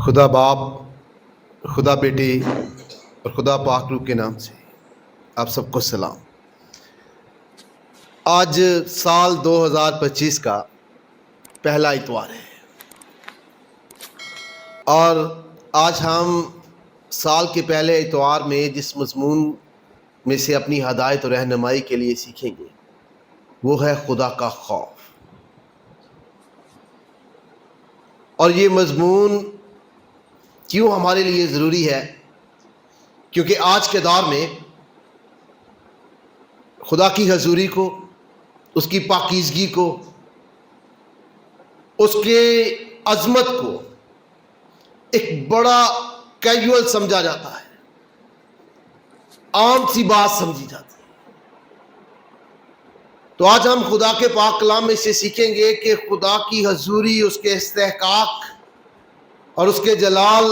خدا باپ، خدا بیٹی اور خدا پاک روح کے نام سے آپ سب کو سلام۔ آج سال 2025 کا پہلا اتوار ہے اور آج ہم سال کے پہلے اتوار میں جس مضمون میں سے اپنی ہدایت اور رہنمائی کے لیے سیکھیں گے وہ ہے خدا کا خوف۔ اور یہ مضمون کیوں ہمارے لیے ضروری ہے؟ کیونکہ آج کے دور میں خدا کی حضوری کو، اس کی پاکیزگی کو، اس کے عظمت کو ایک بڑا کیجول سمجھا جاتا ہے، عام سی بات سمجھی جاتی ہے۔ تو آج ہم خدا کے پاک کلام میں سے سیکھیں گے کہ خدا کی حضوری، اس کے استحقاق اور اس کے جلال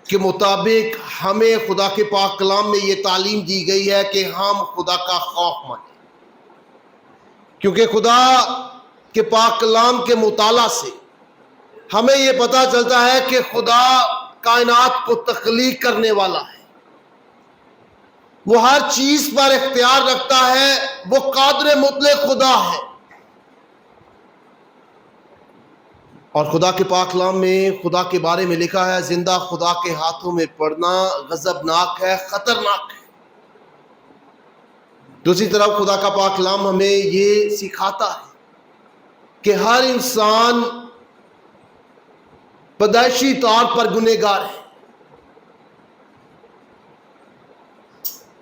کے مطابق ہمیں خدا کے پاک کلام میں یہ تعلیم دی گئی ہے کہ ہم خدا کا خوف مانیں۔ کیونکہ خدا کے پاک کلام کے مطالعہ سے ہمیں یہ پتہ چلتا ہے کہ خدا کائنات کو تخلیق کرنے والا ہے، وہ ہر چیز پر اختیار رکھتا ہے، وہ قادر مطلق خدا ہے۔ اور خدا کے پاک کلام میں خدا کے بارے میں لکھا ہے، زندہ خدا کے ہاتھوں میں پڑنا غضبناک ہے، خطرناک ہے۔ دوسری طرف خدا کا پاک کلام ہمیں یہ سکھاتا ہے کہ ہر انسان پیدائشی طور پر گنہگار ہے،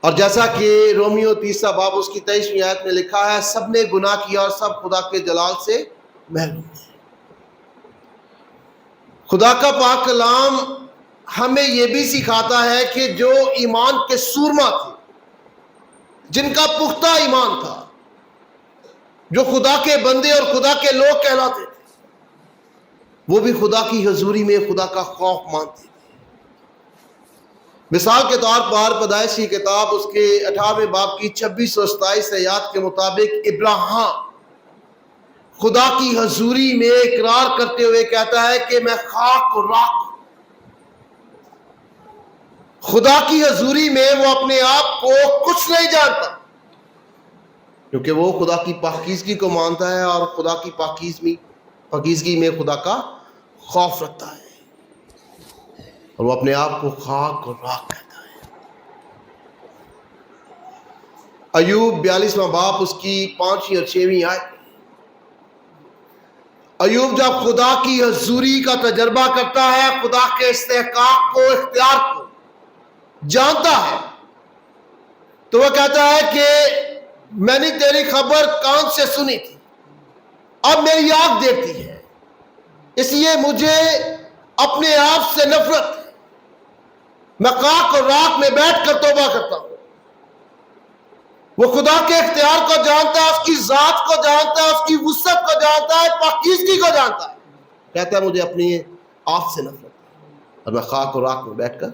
اور جیسا کہ رومیو 3 باب اس کی 23ویں آیت میں لکھا ہے، سب نے گناہ کیا اور سب خدا کے جلال سے محروم ہیں۔ خدا کا پاک کلام ہمیں یہ بھی سکھاتا ہے کہ جو ایمان کے سورما تھے، جن کا پختہ ایمان تھا، جو خدا کے بندے اور خدا کے لوگ کہلاتے تھے، وہ بھی خدا کی حضوری میں خدا کا خوف مانتے تھے۔ مثال کے طور پر پیدائش کی کتاب اس کے 18ویں باب کی 26 اور 27 آیات کے مطابق ابراہیم خدا کی حضوری میں اقرار کرتے ہوئے کہتا ہے کہ میں خاک و راکھ ہوں۔ خدا کی حضوری میں وہ اپنے آپ کو کچھ نہیں جانتا، کیونکہ وہ خدا کی پاکیزگی کو مانتا ہے اور خدا کی پاکیزگی میں خدا کا خوف رکھتا ہے، اور وہ اپنے آپ کو خاک اور راکھ کہتا ہے۔ ایوب 42واں باب اس کی 5ویں اور 6ویں آیت، ایوب جب خدا کی حضوری کا تجربہ کرتا ہے، خدا کے استحقاق کو، اختیار کو جانتا ہے، تو وہ کہتا ہے کہ میں نے تیری خبر کان سے سنی تھی، اب میری آنکھ دیکھتی ہے، اس لیے مجھے اپنے آپ سے نفرت ہے، میں خاک اور راکھ میں بیٹھ کر توبہ کرتا ہوں۔ وہ خدا کے اختیار کو جانتا ہے، اس کی ذات کو جانتا ہے، اس کی وسعت کو جانتا ہے، پاکیزگی کو جانتا ہے، کہتا ہے مجھے اپنی آپ سے نفرت ہے اور میں خاک اور راکھ میں بیٹھ کر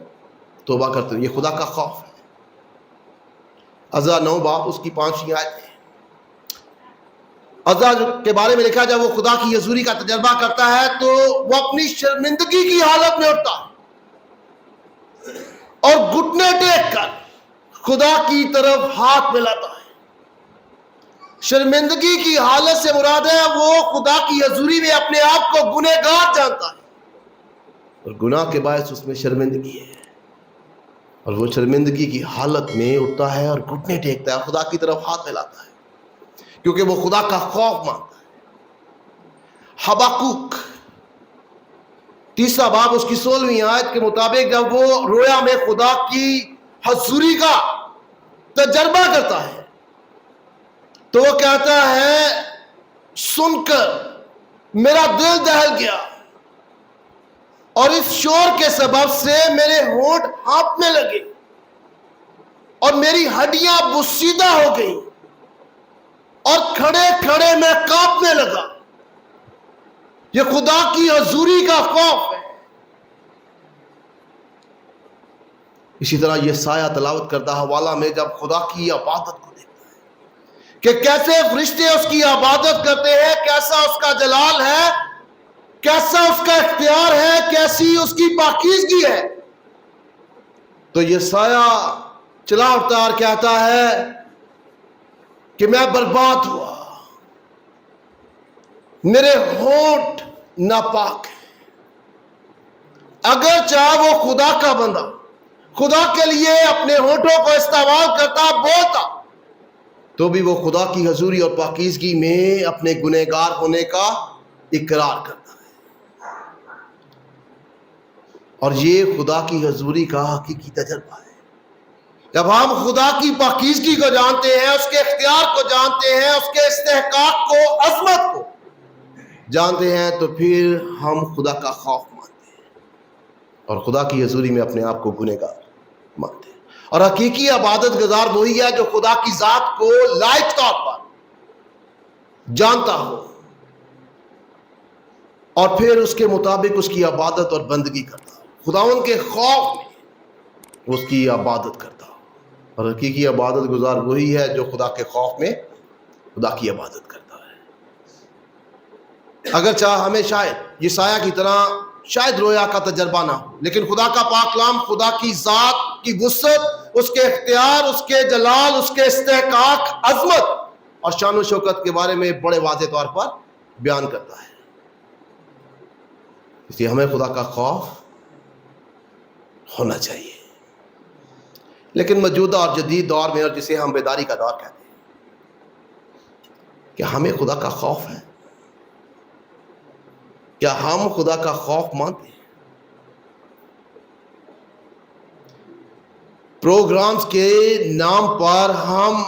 توبہ کرتا ہوں۔ یہ خدا کا خوف ہے۔ عزا 9 باب اس کی 5ویں آیت ہے، عزا کے بارے میں لکھا جب وہ خدا کی حضوری کا تجربہ کرتا ہے تو وہ اپنی شرمندگی کی حالت میں اٹھتا ہے اور گھٹنے ٹیک کر خدا کی طرف ہاتھ ملاتا ہے۔ شرمندگی کی حالت سے مراد ہے وہ خدا کی حضوری میں اپنے آپ کو گنہگار جانتا ہے، اور گناہ کے باعث اس میں شرمندگی ہے، اور وہ شرمندگی کی حالت میں اٹھتا ہے اور گھٹنے ٹیکتا ہے، خدا کی طرف ہاتھ ملاتا ہے، کیونکہ وہ خدا کا خوف مانتا ہے۔ حبقوق 3 باب اس کی 16ویں آیت کے مطابق جب وہ رویا میں خدا کی حضوری کا تجربہ کرتا ہے تو وہ کہتا ہے سن کر میرا دل دہل گیا، اور اس شور کے سبب سے میرے ہونٹ ہانپنے لگے اور میری ہڈیاں بسیدہ ہو گئیں، اور کھڑے کھڑے میں کانپنے لگا۔ یہ خدا کی حضوری کا خوف ہے۔ اسی طرح یہ سایہ تلاوت کردہ حوالہ میں جب خدا کی عبادت کو دیکھتا ہے کہ کیسے فرشتے اس کی عبادت کرتے ہیں، کیسا اس کا جلال ہے، کیسا اس کا اختیار ہے, کیسی اس کی پاکیزگی ہے. تو یہ سایہ چلا اٹھتا اور کہتا ہے کہ میں برباد ہوا, میرے ہونٹ ناپاک ہیں. اگر چاہے وہ خدا کا بندہ خدا کے لیے اپنے ہونٹوں کو استعمال کرتا, بولتا, تو بھی وہ خدا کی حضوری اور پاکیزگی میں اپنے گنہگار ہونے کا اقرار کرتا ہے. اور یہ خدا کی حضوری کا حقیقی تجربہ ہے. جب ہم خدا کی پاکیزگی کو جانتے ہیں, اس کے اختیار کو جانتے ہیں, اس کے استحقاق کو, عظمت کو جانتے ہیں, تو پھر ہم خدا کا خوف مانتے ہیں اور خدا کی حضوری میں اپنے آپ کو گنہگار مانتے ہیں. اور حقیقی عبادت گزار وہی ہے جو خدا کی ذات کو لائق طور پر جانتا ہو اور پھر اس کے مطابق اس کی عبادت اور بندگی کرتا ہو, خدا ان کے خوف میں اس کی عبادت کرتا ہو. اور حقیقی عبادت گزار وہی ہے جو خدا کے خوف میں خدا کی عبادت کرتا ہے. اگر چاہے ہمیں شاید یہ سایہ کی طرح شاید رویا کا تجربہ نہ ہو, لیکن خدا کا پاک کلام خدا کی ذات کی وسعت, اس کے اختیار, اس کے جلال, اس کے استحقاق, عظمت اور شان و شوکت کے بارے میں بڑے واضح طور پر بیان کرتا ہے. اس لیے ہمیں خدا کا خوف ہونا چاہیے. لیکن موجودہ اور جدید دور میں, اور جسے ہم بیداری کا دور کہتے ہیں, کیا ہمیں خدا کا خوف ہے؟ کیا ہم خدا کا خوف مانتے ہیں؟ پروگرامز کے نام پر ہم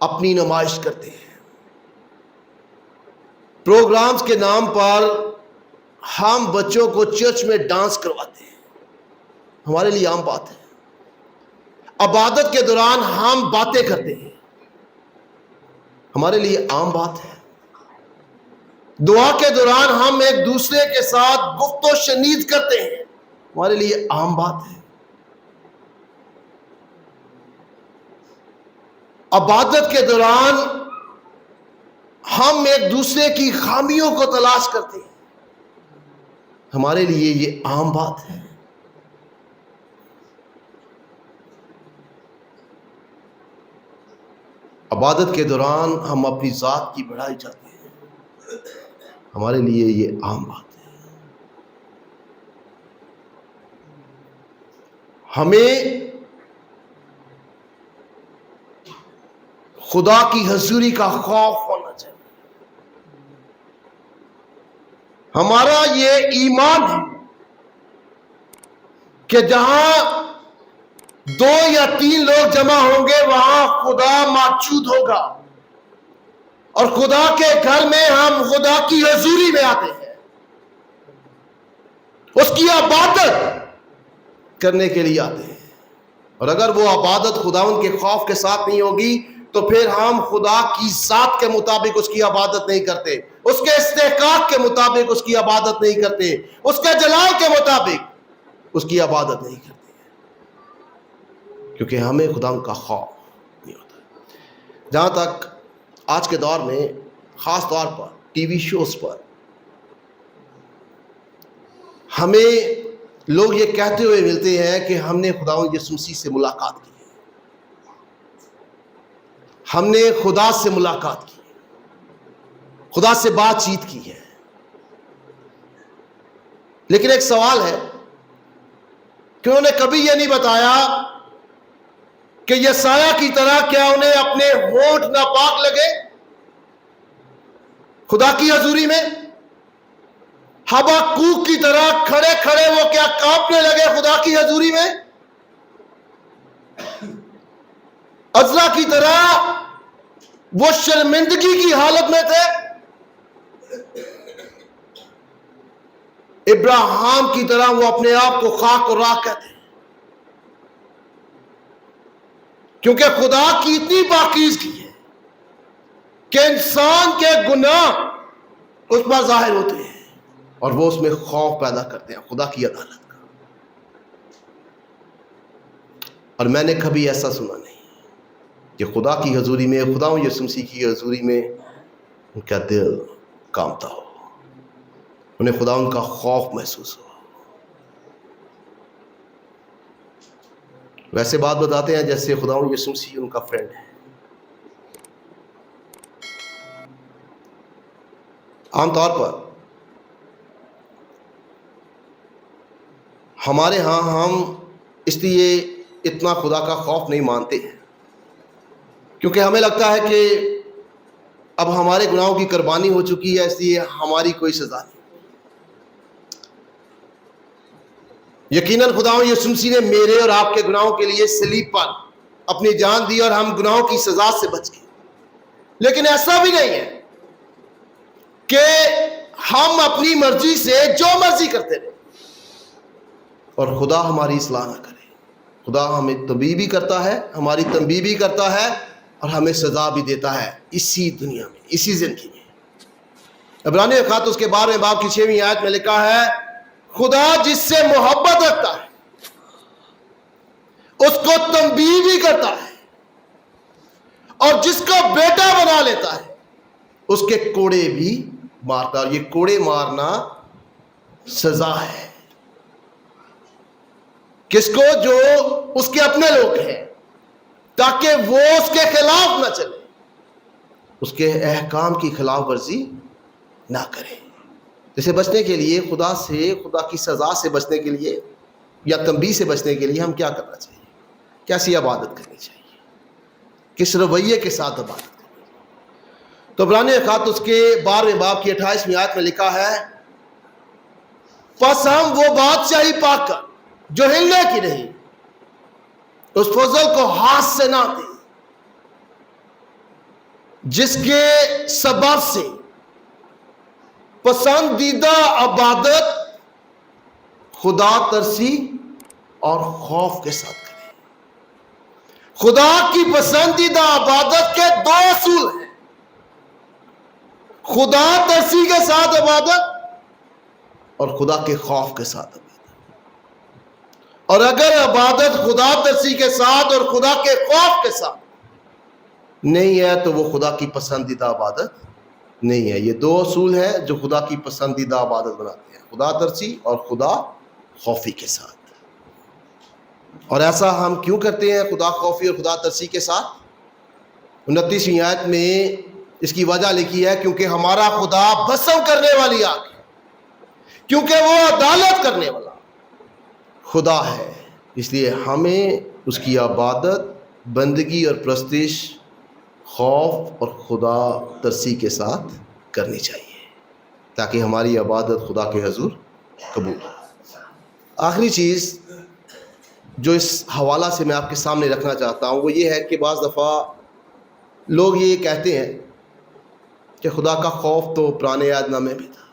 اپنی نمائش کرتے ہیں. پروگرامز کے نام پر ہم بچوں کو چرچ میں ڈانس کرواتے ہیں. ہمارے لیے عام بات ہے. عبادت کے دوران ہم باتیں کرتے ہیں. ہمارے لیے عام بات ہے. دعا کے دوران ہم ایک دوسرے کے ساتھ گفت و شنید کرتے ہیں. ہمارے لیے عام بات ہے. عبادت کے دوران ہم ایک دوسرے کی خامیوں کو تلاش کرتے ہیں. ہمارے لیے یہ عام بات ہے. عبادت کے دوران ہم اپنی ذات کی بڑائی چاہتے ہیں. ہمارے لیے یہ عام بات ہے. ہمیں خدا کی حضوری کا خوف ہونا چاہیے. ہمارا یہ ایمان ہے کہ جہاں 2 یا 3 لوگ جمع ہوں گے وہاں خدا موجود ہوگا. اور خدا کے گھر میں ہم خدا کی حضوری میں آتے ہیں, اس کی عبادت کرنے کے لیے آتے ہیں. اور اگر وہ عبادت خداوند کے خوف کے ساتھ نہیں ہوگی تو پھر ہم خدا کی ذات کے مطابق اس کی عبادت نہیں کرتے, اس کے استحقاق کے مطابق اس کی عبادت نہیں کرتے, اس کے جلال کے مطابق اس کی عبادت نہیں کرتے, کیونکہ ہمیں خدا کا خوف نہیں ہوتا. جہاں تک آج کے دور میں خاص طور پر ٹی وی شوز پر ہمیں لوگ یہ کہتے ہوئے ملتے ہیں کہ ہم نے خداوند یسوع مسیح سے ملاقات کی ہے, ہم نے خدا سے ملاقات کی ہے, خدا سے بات چیت کی ہے. لیکن ایک سوال ہے کہ انہوں نے کبھی یہ نہیں بتایا کہ یہ سایہ کی طرح کیا انہیں اپنے ہونٹ ناپاک لگے خدا کی حضوری میں؟ حباقوق کی طرح کھڑے کھڑے وہ کیا کانپنے لگے خدا کی حضوری میں؟ عزرا کی طرح وہ شرمندگی کی حالت میں تھے؟ ابراہیم کی طرح وہ اپنے آپ کو خاک اور راکھ کہتے ہیں؟ کیونکہ خدا کی اتنی پاکیزگی ہے کہ انسان کے گناہ اس پر ظاہر ہوتے ہیں اور وہ اس میں خوف پیدا کرتے ہیں خدا کی عدالت کا. اور میں نے کبھی ایسا سنا نہیں کہ خدا کی حضوری میں, خدا یسوع مسیح کی حضوری میں ان کا دل کانپتا ہو. انہیں خدا ان کا خوف محسوس ہوا. ویسے بات بتاتے ہیں جیسے خدا یسوع مسیح ان کا فرینڈ ہے. عام طور پر ہمارے ہاں ہم اس لیے اتنا خدا کا خوف نہیں مانتے ہیں کیونکہ ہمیں لگتا ہے کہ اب ہمارے گناہوں کی قربانی ہو چکی ہے، اس لیے ہماری کوئی سزا نہیں. یقیناً خدا یسوع مسیح نے میرے اور آپ کے گناہوں کے لیے صلیب پر اپنی جان دی اور ہم گناہوں کی سزا سے بچ گئے. لیکن ایسا بھی نہیں ہے کہ ہم اپنی مرضی سے جو مرضی کرتے رہے اور خدا ہماری اصلاح نہ کرے. خدا ہمیں تنبیہ بھی کرتا ہے، ہماری تنبیہ بھی کرتا ہے اور ہمیں سزا بھی دیتا ہے اسی دنیا میں، اسی زندگی میں. عبرانیوں کے خط اس کے 12ویں باب کی 6ویں آیت میں لکھا ہے خدا جس سے محبت رکھتا ہے اس کو تنبیہ بھی کرتا ہے اور جس کو بیٹا بنا لیتا ہے اس کے کوڑے بھی مارتا ہے. اور یہ کوڑے مارنا سزا ہے. کس کو؟ جو اس کے اپنے لوگ ہیں، تاکہ وہ اس کے خلاف نہ چلے، اس کے احکام کی خلاف ورزی نہ کرے. جسے بچنے کے لیے خدا سے، خدا کی سزا سے بچنے کے لیے یا تنبیہ سے بچنے کے لیے ہم کیا کرنا چاہیے؟ کیسی عبادت کرنی چاہیے؟ کس رویے کے ساتھ عبادت کرنی چاہیے؟ تو عبرانیوں کے خط اس کے 12ویں باب کی 28ویں آیت میں لکھا ہے پس ہم وہ بادشاہی پا کر جو ہلنے کی نہیں، اس فضل کو ہاتھ سے نہ دیں جس کے سبب سے پسندیدہ عبادت خدا ترسی اور خوف کے ساتھ کریں. خدا کی پسندیدہ عبادت کے 2 اصول ہیں، خدا ترسی کے ساتھ عبادت اور خدا کے خوف کے ساتھ عبادت. اور اگر عبادت خدا ترسی کے ساتھ اور خدا کے خوف کے ساتھ نہیں ہے تو وہ خدا کی پسندیدہ عبادت نہیں ہے. یہ 2 اصول ہیں جو خدا کی پسندیدہ عبادت بناتے ہیں، خدا ترسی اور خدا خوفی کے ساتھ. اور ایسا ہم کیوں کرتے ہیں خدا خوفی اور خدا ترسی کے ساتھ؟ 29ویں آیت میں اس کی وجہ لکھی ہے کیونکہ ہمارا خدا بھسم کرنے والی آگ ہے، کیونکہ وہ عدالت کرنے والا خدا ہے، اس لیے ہمیں اس کی عبادت، بندگی اور پرستش خوف اور خدا ترسی کے ساتھ کرنی چاہیے تاکہ ہماری عبادت خدا کے حضور قبول ہو. آخری چیز جو اس حوالہ سے میں آپ کے سامنے رکھنا چاہتا ہوں وہ یہ ہے کہ بعض دفعہ لوگ یہ کہتے ہیں کہ خدا کا خوف تو پرانے عہد نامے میں تھا،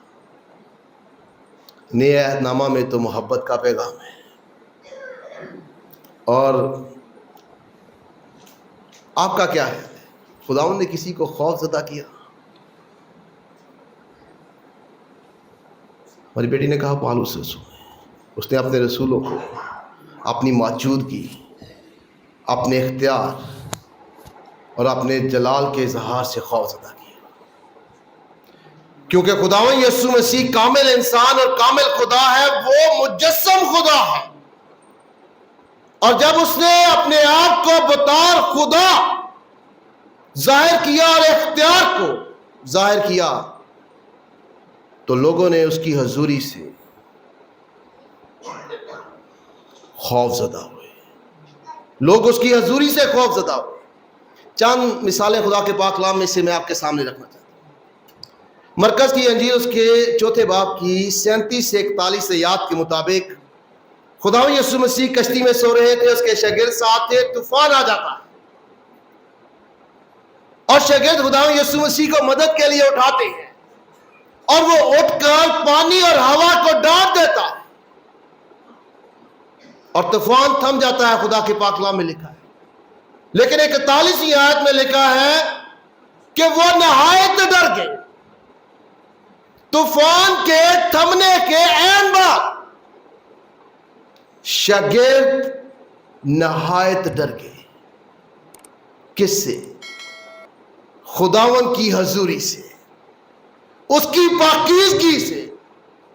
نئے عہد نامہ میں تو محبت کا پیغام ہے. اور آپ کا کیا ہے؟ خداوند نے کسی کو خوف زدہ کیا؟ ہماری بیٹی نے کہا پالوس رسول، اس نے اپنے رسولوں کو اپنی موجودگی، اپنے اختیار اور اپنے جلال کے اظہار سے خوف زدہ کیا، کیونکہ خداوند یسوع مسیح کامل انسان اور کامل خدا ہے، وہ مجسم خدا ہے. اور جب اس نے اپنے آپ کو بطور خدا ظاہر کیا اور اختیار کو ظاہر کیا تو لوگوں نے اس کی حضوری سے خوف زدہ ہوئے، لوگ اس کی حضوری سے خوف زدہ ہوئے. چند مثالیں خدا کے پاک کلام میں سے میں آپ کے سامنے رکھنا چاہتا ہوں. مرکز کی انجیل اس کے 4 باب کی 37 سے 41 آیات کے مطابق خداوند یسوع مسیح کشتی میں سو رہے تھے، اس کے شاگرد ساتھ تھے، طوفان آ جاتا ہے اور شاگرد خداوند یسوع مسیح کو مدد کے لیے اٹھاتے ہیں اور وہ اٹھ کر پانی اور ہوا کو ڈانٹ دیتا ہے اور طوفان تھم جاتا ہے. خدا کے پاک کلام میں لکھا ہے. لیکن 41 آیت میں لکھا ہے کہ وہ نہایت ڈر گئے. طوفان کے تھمنے کے عین بعد شاگرد نہایت ڈر گئے. کس سے؟ خداوند کی حضوری سے، اس کی پاکیزگی سے،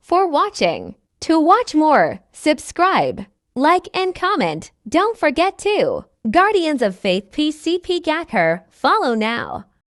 for watching. To watch more, subscribe, like, and comment. Don't forget to Guardians of Faith PCP Gacker. Follow now.